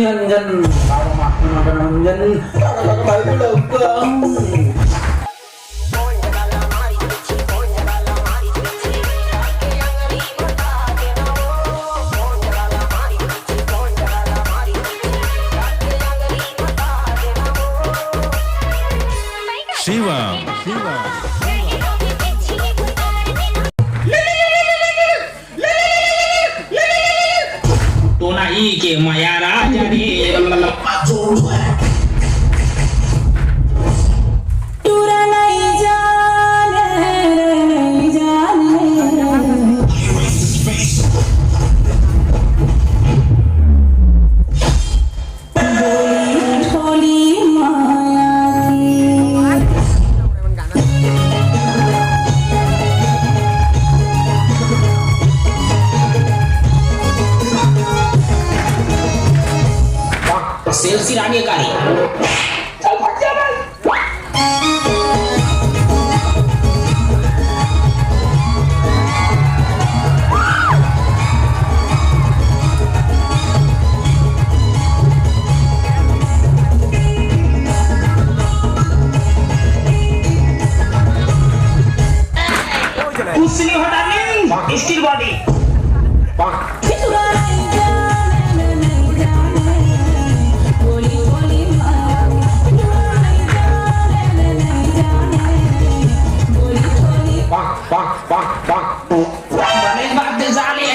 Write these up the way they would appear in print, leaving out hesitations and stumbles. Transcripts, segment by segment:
अंजन बाबा मागतो अंजन शिवा तो नाही के माया राजा रे टूरा नहीं जाने ढोली माया सेल्सी राणी का रे कुछ नहीं होता नहीं स्टील बॉडी बनेच बात झाली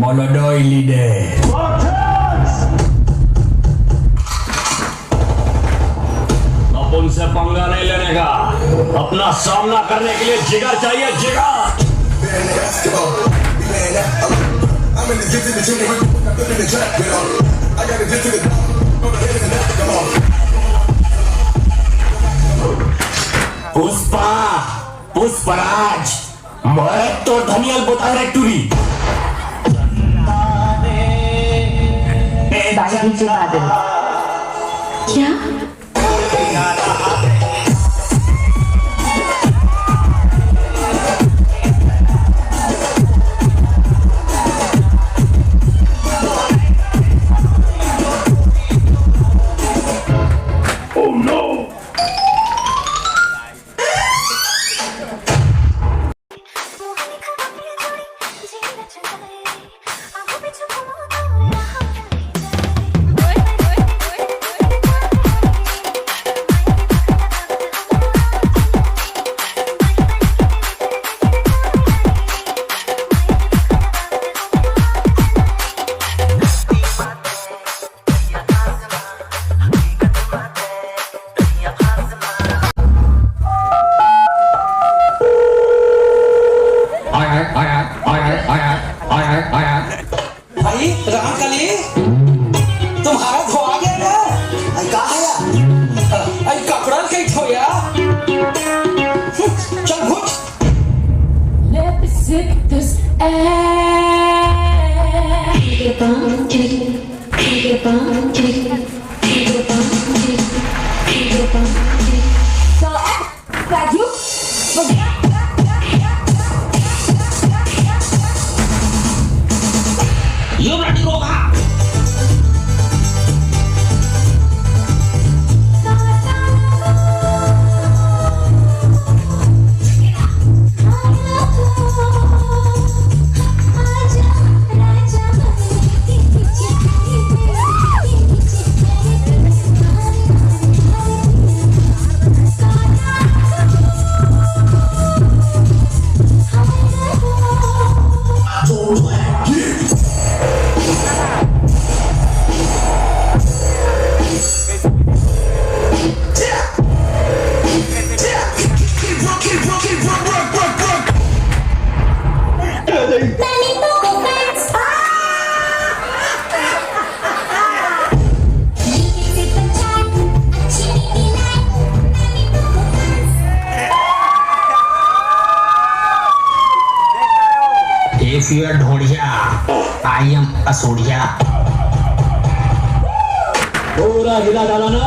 Molodoi leader. अब उनसे पंगा नहीं लेने का, अपना सामना करने के लिए जिगर चाहिए, जिगर। पुष्पा पुष्पराज मैं तो धनियल बोता रे टूरी क्या भाई रामकली तुम्हारा धो आ गया ना आई का है आई कपड़ा कहीं धोया चल घुट Let me sip this air. Take a bump, take a bump, take a bump. So, Raju, yo bloody रोगा If you are ढोड़िया, I am असोड़िया। पूरा हिला डाला ना।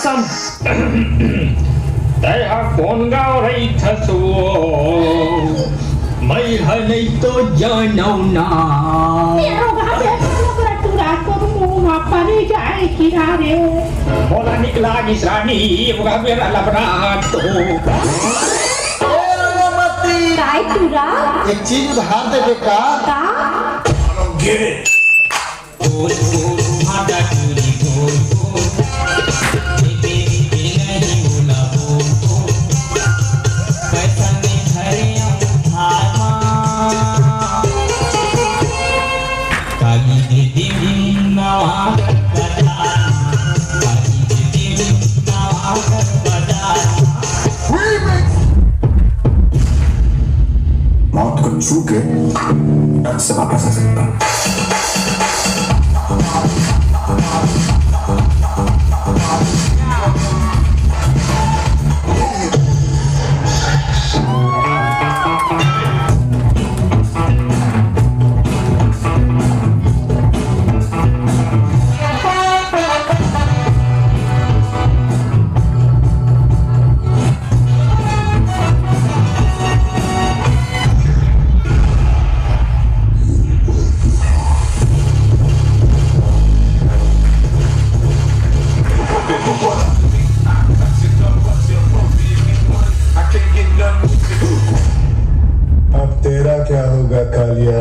कसम। तया कौन गाँव रही थसो मैं है नहीं तो जानौ ना बोला निकला निसरानी होगा मेरा लबड़ा तो काय तुरा एक चीज उधार दे बेका। का Get it. बोल बोल भाटा चूरी बोल बोल तेरी नहीं बोला बोल बोल पैसा में धरे हामा काली दे दिन नवा बजा काली दे दिन नवा बजा मौत को छू के टक से वापस आ सकता हूं। अब तेरा क्या होगा कालिया?